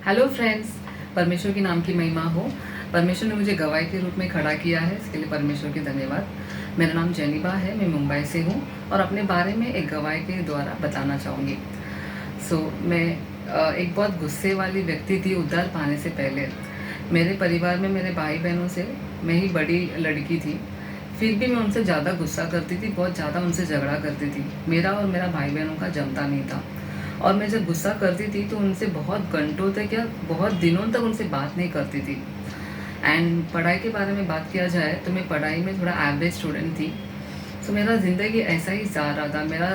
Hello friends, परमेश्वर के नाम की महिमा हो। परमेश्वर ने मुझे गवाही के रूप में खड़ा किया है, इसके लिए परमेश्वर की धन्यवाद। मेरा नाम जेनिबा है, मैं मुंबई से हूँ और अपने बारे में एक गवाही के द्वारा बताना चाहूँगी। मैं एक बहुत गुस्से वाली व्यक्ति थी उद्धार पाने से पहले। मेरे परिवार में मेरे भाई बहनों से मैं ही बड़ी लड़की थी, फिर भी मैं उनसे ज़्यादा गुस्सा करती थी, बहुत ज़्यादा उनसे झगड़ा करती थी। मेरा और मेरा भाई बहनों का जमता नहीं था और मैं जब गुस्सा करती थी तो उनसे बहुत घंटों तक या बहुत दिनों तक उनसे बात नहीं करती थी। एंड पढ़ाई के बारे में बात किया जाए तो मैं पढ़ाई में थोड़ा एवरेज स्टूडेंट थी। मेरा ज़िंदगी ऐसा ही जा रहा था। मेरा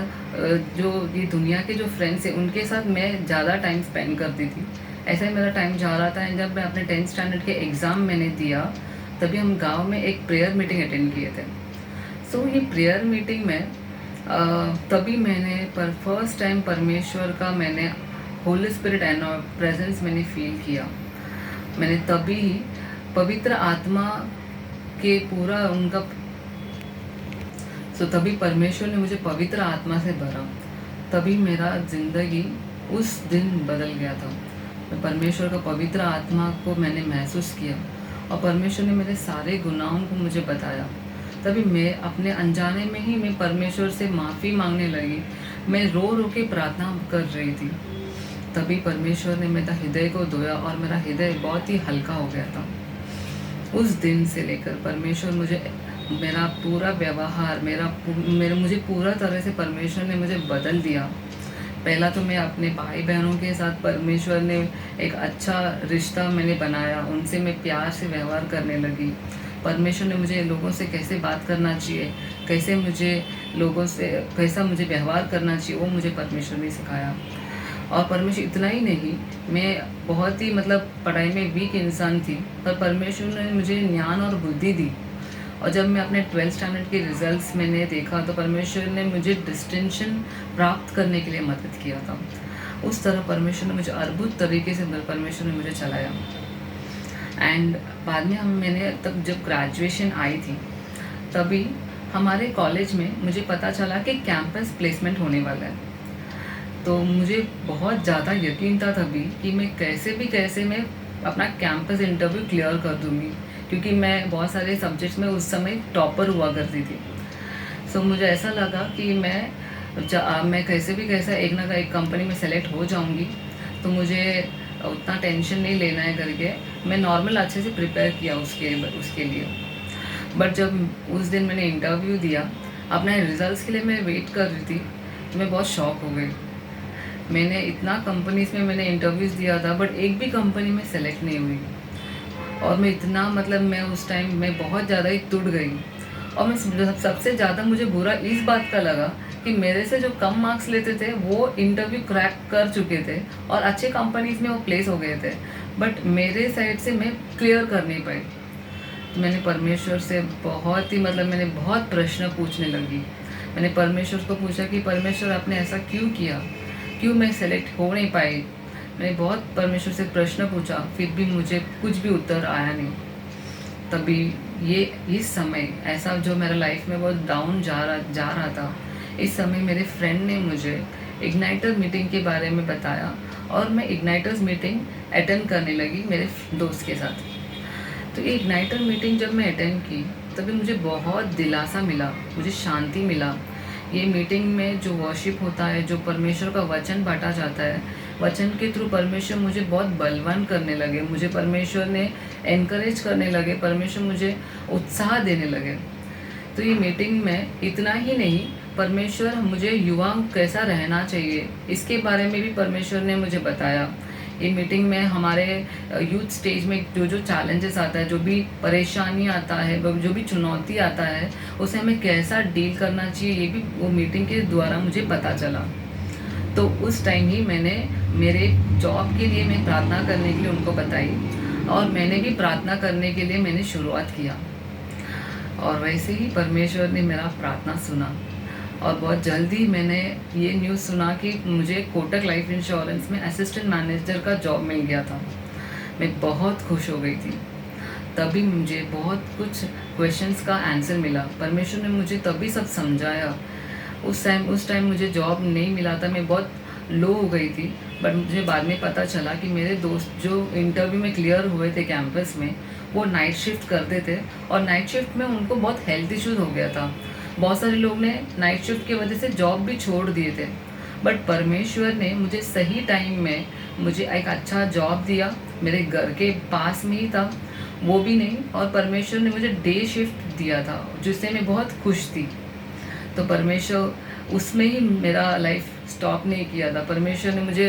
जो ये दुनिया के जो फ्रेंड्स हैं उनके साथ मैं ज़्यादा टाइम स्पेंड करती थी, ऐसा ही मेरा टाइम जा रहा था। एंड जब मैं अपने 10th स्टैंडर्ड के एग्ज़ाम मैंने दिया, तभी हम गांव में एक प्रेयर मीटिंग अटेंड किए थे। ये प्रेयर मीटिंग में तभी मैंने पर फर्स्ट टाइम परमेश्वर का मैंने होली स्पिरिट एंड प्रेजेंस मैंने फील किया। मैंने तभी पवित्र आत्मा के पूरा उनका तभी परमेश्वर ने मुझे पवित्र आत्मा से भरा। तभी मेरा ज़िंदगी उस दिन बदल गया था। मैं परमेश्वर का पवित्र आत्मा को मैंने महसूस किया और परमेश्वर ने मेरे सारे गुनाहों को मुझे बताया। तभी मैं अपने अनजाने में ही मैं परमेश्वर से माफ़ी मांगने लगी। मैं रो रो के प्रार्थना कर रही थी। तभी परमेश्वर ने मेरा हृदय को धोया और मेरा हृदय बहुत ही हल्का हो गया था। उस दिन से लेकर परमेश्वर मुझे मेरा पूरा व्यवहार मुझे पूरा तरह से परमेश्वर ने मुझे बदल दिया। पहला तो मैं अपने भाई बहनों के साथ परमेश्वर ने एक अच्छा रिश्ता मैंने बनाया, उनसे मैं प्यार से व्यवहार करने लगी। परमेश्वर ने मुझे लोगों से कैसे बात करना चाहिए, कैसा मुझे व्यवहार करना चाहिए, वो मुझे परमेश्वर ने सिखाया। और परमेश्वर इतना ही नहीं, मैं बहुत ही पढ़ाई में वीक इंसान थी, पर परमेश्वर ने मुझे ज्ञान और बुद्धि दी। और जब मैं अपने 12th स्टैंडर्ड के रिजल्ट्स मैंने देखा तो परमेश्वर ने मुझे डिस्टिंक्शन प्राप्त करने के लिए मदद किया था। उस तरह परमेश्वर ने मुझे अद्भुत तरीके से परमेश्वर ने मुझे चलाया। एंड बाद में मैंने तब जब ग्रेजुएशन आई थी, तभी हमारे कॉलेज में मुझे पता चला कि कैंपस प्लेसमेंट होने वाला है। तो मुझे बहुत ज़्यादा यकीन था तभी कि मैं कैसे मैं अपना कैंपस इंटरव्यू क्लियर कर दूँगी, क्योंकि मैं बहुत सारे सब्जेक्ट्स में उस समय टॉपर हुआ करती थी। मुझे ऐसा लगा कि मैं कैसे एक ना एक कंपनी में सेलेक्ट हो जाऊंगी, तो मुझे उतना टेंशन नहीं लेना है करके मैं नॉर्मल अच्छे से प्रिपेयर किया उसके लिए। बट जब उस दिन मैंने इंटरव्यू दिया, अपने रिजल्ट्स के लिए मैं वेट कर रही थी, तो मैं बहुत शॉक हो गई। मैंने इतना कंपनीज़ में मैंने इंटरव्यूज़ दिया था, बट एक भी कंपनी में सेलेक्ट नहीं हुई। और मैं इतना मैं उस टाइम मैं बहुत ज़्यादा ही टूट गई। और मैं सबसे ज़्यादा मुझे बुरा इस बात का लगा कि मेरे से जो कम मार्क्स लेते थे वो इंटरव्यू क्रैक कर चुके थे और अच्छे कंपनीज़ में वो प्लेस हो गए थे, बट मेरे साइड से मैं क्लियर कर नहीं पाई। तो मैंने परमेश्वर से बहुत ही मैंने बहुत प्रश्न पूछने लगी। मैंने परमेश्वर को पूछा कि परमेश्वर आपने ऐसा क्यों किया, क्यों मैं सेलेक्ट हो नहीं पाई। मैंने बहुत परमेश्वर से प्रश्न पूछा, फिर भी मुझे कुछ भी उत्तर आया नहीं। तभी इस समय ऐसा जो मेरा लाइफ में बहुत डाउन जा रहा था, इस समय मेरे फ्रेंड ने मुझे इग्नाइटर मीटिंग के बारे में बताया और मैं इग्नाइटर्स मीटिंग अटेंड करने लगी मेरे दोस्त के साथ। तो ये इग्नाइटर मीटिंग जब मैं अटेंड की, तभी मुझे बहुत दिलासा मिला, मुझे शांति मिला। ये मीटिंग में जो वर्शिप होता है, जो परमेश्वर का वचन बांटा जाता है, वचन के थ्रू परमेश्वर मुझे बहुत बलवान करने लगे, मुझे परमेश्वर ने एनकरेज करने लगे, परमेश्वर मुझे उत्साह देने लगे। तो ये मीटिंग में इतना ही नहीं, परमेश्वर मुझे युवा कैसा रहना चाहिए इसके बारे में भी परमेश्वर ने मुझे बताया। ये मीटिंग में हमारे यूथ स्टेज में जो चैलेंजेस आता है, जो भी परेशानी आता है, जो भी चुनौती आता है, उसे हमें कैसा डील करना चाहिए, ये भी वो मीटिंग के द्वारा मुझे पता चला। तो उस टाइम ही मैंने मेरे जॉब के लिए मैं प्रार्थना करने के लिए उनको बताई और मैंने भी प्रार्थना करने के लिए मैंने शुरुआत किया। और वैसे ही परमेश्वर ने मेरा प्रार्थना सुना और बहुत जल्दी मैंने ये न्यूज़ सुना कि मुझे कोटक लाइफ इंश्योरेंस में असिस्टेंट मैनेजर का जॉब मिल गया था। मैं बहुत खुश हो गई थी। तभी मुझे बहुत कुछ क्वेश्चंस का आंसर मिला, परमेश्वर ने मुझे तभी सब समझाया। उस टाइम मुझे जॉब नहीं मिला था, मैं बहुत लो हो गई थी, बट मुझे बाद में पता चला कि मेरे दोस्त जो इंटरव्यू में क्लियर हुए थे कैंपस में, वो नाइट शिफ्ट करते थे और नाइट शिफ्ट में उनको बहुत हेल्थ इश्यूज़ हो गया था। बहुत सारे लोग ने नाइट शिफ्ट की वजह से जॉब भी छोड़ दिए थे। बट परमेश्वर ने मुझे सही टाइम में मुझे एक अच्छा जॉब दिया, मेरे घर के पास में ही था, वो भी नहीं, और परमेश्वर ने मुझे डे शिफ्ट दिया था जिससे मैं बहुत खुश थी। तो परमेश्वर उसमें ही मेरा लाइफ स्टॉप नहीं किया था। परमेश्वर ने मुझे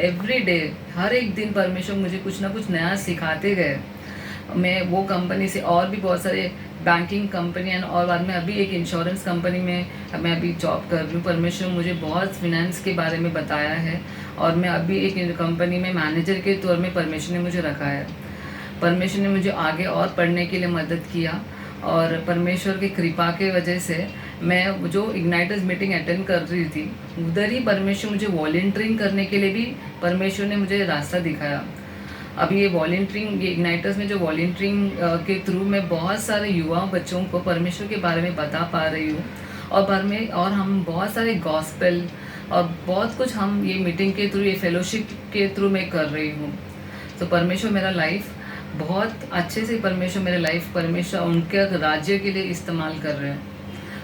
एवरी डे, हर एक दिन परमेश्वर मुझे कुछ ना कुछ नया सिखाते गए। मैं वो कंपनी से और भी बहुत सारे बैंकिंग कंपनी एंड और बाद में अभी एक इंश्योरेंस कंपनी में मैं अभी जॉब कर रही हूँ। परमेश्वर मुझे बहुत फिनेंस के बारे में बताया है और मैं अभी एक कंपनी में मैनेजर के तौर में परमेश्वर ने मुझे रखा है। परमेश्वर ने मुझे आगे और पढ़ने के लिए मदद किया और परमेश्वर की कृपा के वजह से मैं जो इग्नाइटर्स मीटिंग अटेंड कर रही थी, उधर ही परमेश्वर मुझे वॉलंटियरिंग करने के लिए भी परमेश्वर ने मुझे रास्ता दिखाया। अभी ये वॉलंटियरिंग, ये इग्नाइटर्स में जो वॉलंटियरिंग के थ्रू मैं बहुत सारे युवा बच्चों को परमेश्वर के बारे में बता पा रही हूँ और हम बहुत सारे गॉस्पेल और बहुत कुछ हम ये मीटिंग के थ्रू, ये फेलोशिप के थ्रू मैं कर रही हूँ। तो परमेश्वर मेरा लाइफ बहुत अच्छे से, परमेश्वर उनके राज्य के लिए इस्तेमाल कर रहे हैं।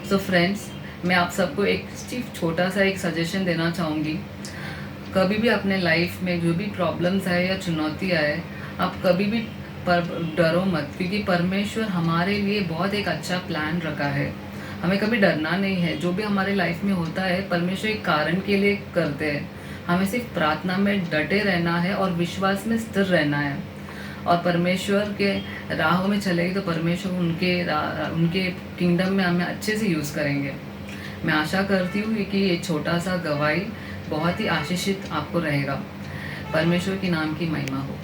सो फ्रेंड्स, मैं आप सबको एक सिर्फ छोटा सा एक सजेशन देना चाहूँगी। कभी भी अपने लाइफ में जो भी प्रॉब्लम्स आए या चुनौती आए, आप कभी भी डरो मत, क्योंकि परमेश्वर हमारे लिए बहुत एक अच्छा प्लान रखा है। हमें कभी डरना नहीं है। जो भी हमारे लाइफ में होता है परमेश्वर एक कारण के लिए करते हैं। हमें सिर्फ प्रार्थना में डटे रहना है और विश्वास में स्थिर रहना है और परमेश्वर के राहों में चलेगी तो परमेश्वर उनके किंगडम में हमें अच्छे से यूज़ करेंगे। मैं आशा करती हूँ कि ये छोटा सा गवाही बहुत ही आशीषित आपको रहेगा। परमेश्वर के नाम की महिमा हो।